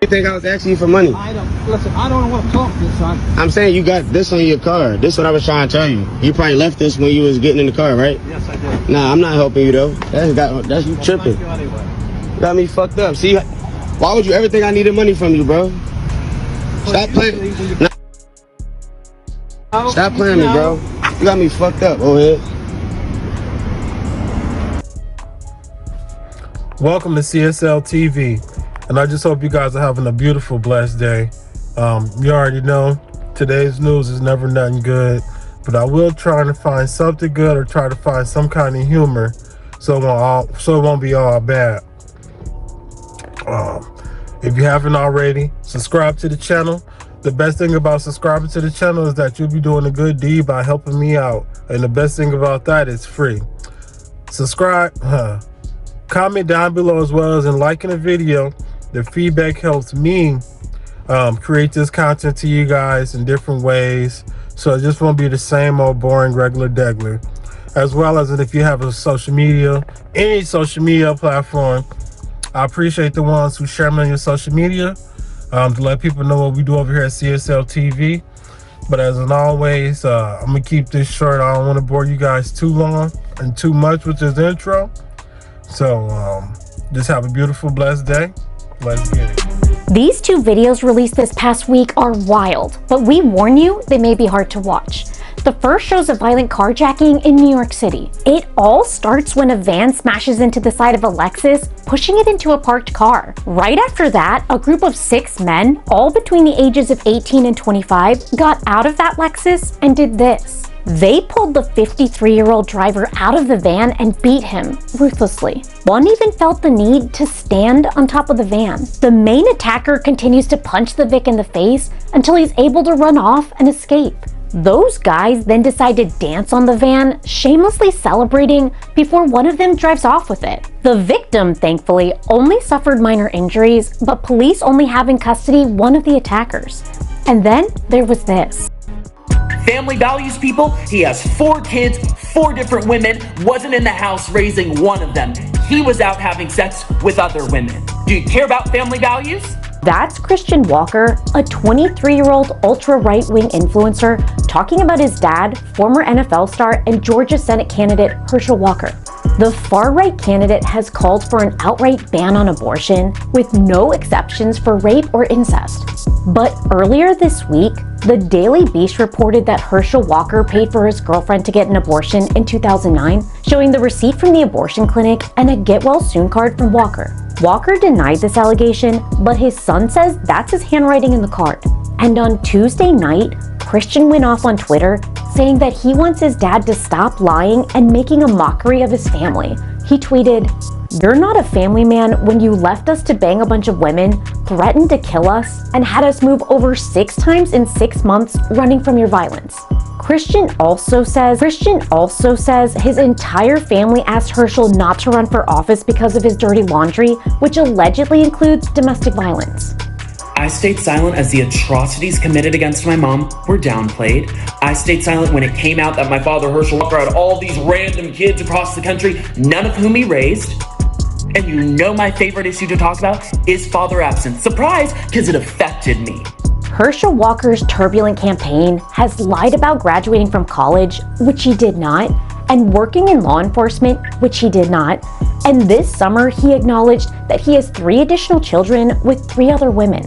You think I was asking you for money? Listen, I don't want to talk to you, son. I'm saying you got this on your car. This is what I was trying to tell you. You probably left this when you was getting in the car, right? Yes, I did. Nah, I'm not helping you though. That's you tripping. Thank you anyway. Got me fucked up. See, why would you ever think I needed money from you, bro? Stop playing. Nah. Stop playing me, bro. You got me fucked up, ahead. Welcome to CSL TV, and I just hope you guys are having a beautiful, blessed day. You already know today's news is never nothing good, but I will try to find something good or try to find some kind of humor so it won't be all bad. If you haven't already, subscribe to the channel. The best thing about subscribing to the channel is that you'll be doing a good deed by helping me out, and the best thing about that is free. Subscribe. Comment down below as well as in liking the video. The feedback helps me create this content to you guys in different ways, so it just won't be the same old boring regular degler. As well as if you have a social media, any social media platform, I appreciate the ones who share me on your social media to let people know what we do over here at CSL TV. But as in always, I'm gonna keep this short. I don't want to bore you guys too long and too much with this intro. So just have a beautiful, blessed day. Let's get it. These two videos released this past week are wild, but we warn you, they may be hard to watch. The first shows a violent carjacking in New York City. It all starts when a van smashes into the side of a Lexus, pushing it into a parked car. Right after that, a group of 6 men, all between the ages of 18 and 25, got out of that Lexus and did this. They pulled the 53-year-old driver out of the van and beat him ruthlessly. One even felt the need to stand on top of the van. The main attacker continues to punch the Vic in the face until he's able to run off and escape. Those guys then decide to dance on the van, shamelessly celebrating before one of them drives off with it. The victim, thankfully, only suffered minor injuries, but police only have in custody one of the attackers. And then there was this. Family values, people. He has 4 kids, 4 different women, wasn't in the house raising one of them. He was out having sex with other women. Do you care about family values? That's Christian Walker, a 23-year-old ultra-right-wing influencer talking about his dad, former NFL star and Georgia Senate candidate Herschel Walker. The far-right candidate has called for an outright ban on abortion with no exceptions for rape or incest. But earlier this week, the Daily Beast reported that Herschel Walker paid for his girlfriend to get an abortion in 2009, showing the receipt from the abortion clinic and a get-well-soon card from Walker. Walker denied this allegation, but his son says that's his handwriting in the card. And on Tuesday night, Christian went off on Twitter saying that he wants his dad to stop lying and making a mockery of his family. He tweeted, "You're not a family man when you left us to bang a bunch of women, threatened to kill us, and had us move over 6 times in 6 months running from your violence." Christian also says his entire family asked Herschel not to run for office because of his dirty laundry, which allegedly includes domestic violence. I stayed silent as the atrocities committed against my mom were downplayed. I stayed silent when it came out that my father, Herschel Walker, had all these random kids across the country, none of whom he raised. And you know my favorite issue to talk about is father absence. Surprise, because it affected me. Herschel Walker's turbulent campaign has lied about graduating from college, which he did not, and working in law enforcement, which he did not. And this summer, he acknowledged that he has 3 additional children with 3 other women.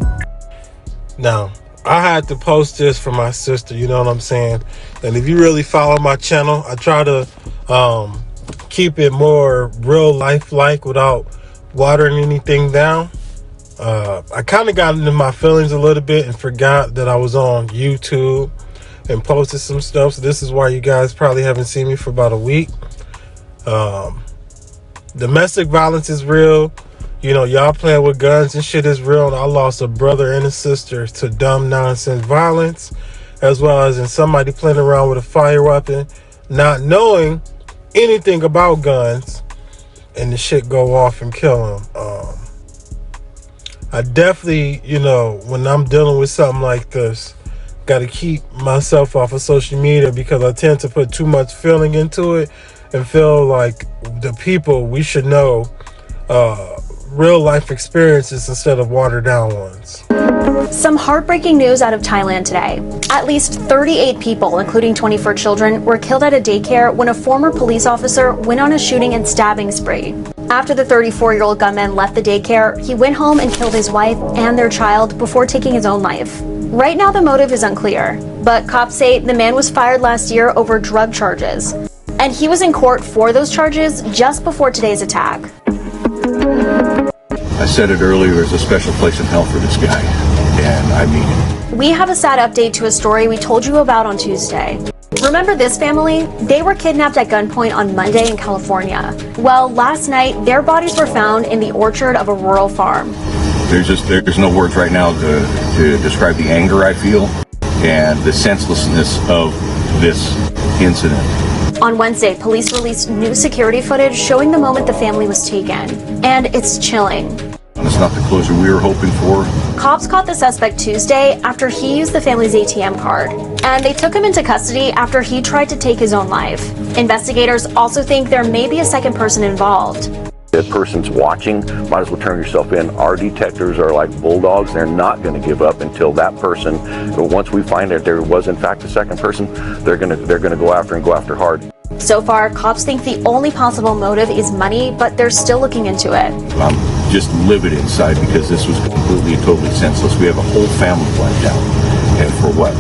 Now, I had to post this for my sister, you know what I'm saying? And if you really follow my channel, I try to keep it more real life-like without watering anything down. I kind of got into my feelings a little bit and forgot that I was on YouTube and posted some stuff. So this is why you guys probably haven't seen me for about a week. Domestic violence is real. You know, y'all playing with guns and shit is real. And I lost a brother and a sister to dumb nonsense violence, as well as in somebody playing around with a fire weapon, not knowing anything about guns, and the shit go off and kill them. I definitely, you know, when I'm dealing with something like this, got to keep myself off of social media because I tend to put too much feeling into it and feel like the people we should know real life experiences instead of watered down ones. Some heartbreaking news out of Thailand today. At least 38 people, including 24 children, were killed at a daycare when a former police officer went on a shooting and stabbing spree. After the 34-year-old gunman left the daycare, he went home and killed his wife and their child before taking his own life. Right now, the motive is unclear, but cops say the man was fired last year over drug charges, and he was in court for those charges just before today's attack. I said it earlier, there's a special place in hell for this guy, and I mean it. We have a sad update to a story we told you about on Tuesday. Remember this family? They were kidnapped at gunpoint on Monday in California. Well, last night, their bodies were found in the orchard of a rural farm. There's no words right now to describe the anger I feel and the senselessness of this incident. On Wednesday, police released new security footage showing the moment the family was taken. And it's chilling. It's not the closure we were hoping for. Cops caught the suspect Tuesday after he used the family's ATM card. And they took him into custody after he tried to take his own life. Investigators also think there may be a second person involved. That person's watching, might as well turn yourself in. Our detectives are like bulldogs. They're not going to give up until that person, once we find that there was in fact a second person, they're going to go after hard. So far, cops think the only possible motive is money, but they're still looking into it. I'm just livid inside because this was completely and totally senseless. We have a whole family wiped out. And for what?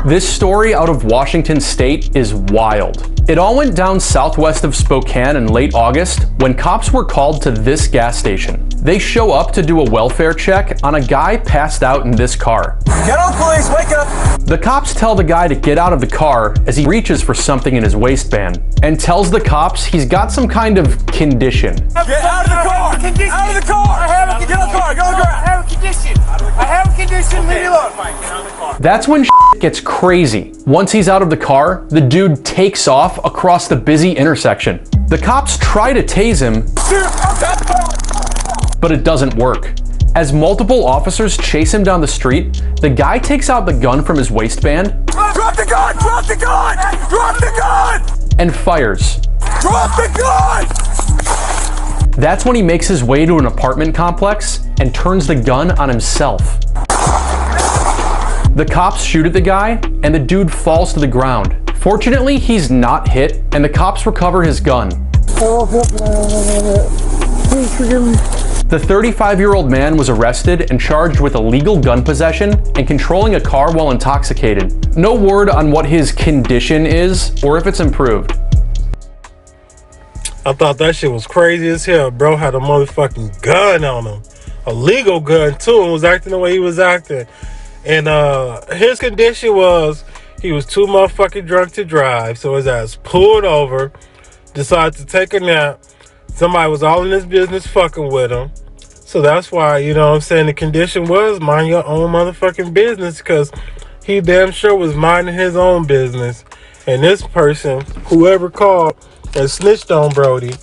This story out of Washington State is wild. It all went down southwest of Spokane in late August when cops were called to this gas station. They show up to do a welfare check on a guy passed out in this car. Get up, police, wake up! The cops tell the guy to get out of the car as he reaches for something in his waistband and tells the cops he's got some kind of condition. Get out of the car! Out of the car! I have a condition! Get out of the car! Go to the ground! I have a condition! I have a condition! Leave me alone! That's when gets crazy. Once he's out of the car, the dude takes off across the busy intersection. The cops try to tase him, but it doesn't work. As multiple officers chase him down the street, the guy takes out the gun from his waistband. Drop the gun! Drop the gun! Drop the gun! And fires. Drop the gun! That's when he makes his way to an apartment complex and turns the gun on himself. The cops shoot at the guy, and the dude falls to the ground. Fortunately, he's not hit, and the cops recover his gun. The 35-year-old man was arrested and charged with illegal gun possession and controlling a car while intoxicated. No word on what his condition is or if it's improved. I thought that shit was crazy as hell. Bro had a motherfucking gun on him. A legal gun, too, and was acting the way he was acting. And his condition was he was too motherfucking drunk to drive. So his ass pulled over, decided to take a nap. Somebody was all in his business fucking with him. So that's why, you know what I'm saying, the condition was mind your own motherfucking business, because he damn sure was minding his own business. And this person, whoever called and snitched on Brody,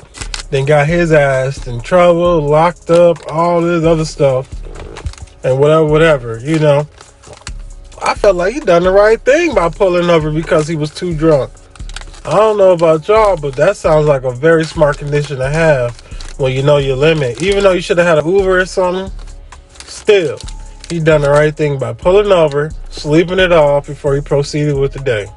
then got his ass in trouble, locked up, all this other stuff. And whatever, you know. I felt like he done the right thing by pulling over because he was too drunk. I don't know about y'all, but that sounds like a very smart condition to have when you know your limit. Even though you should have had an Uber or something, still, he done the right thing by pulling over, sleeping it off before he proceeded with the day.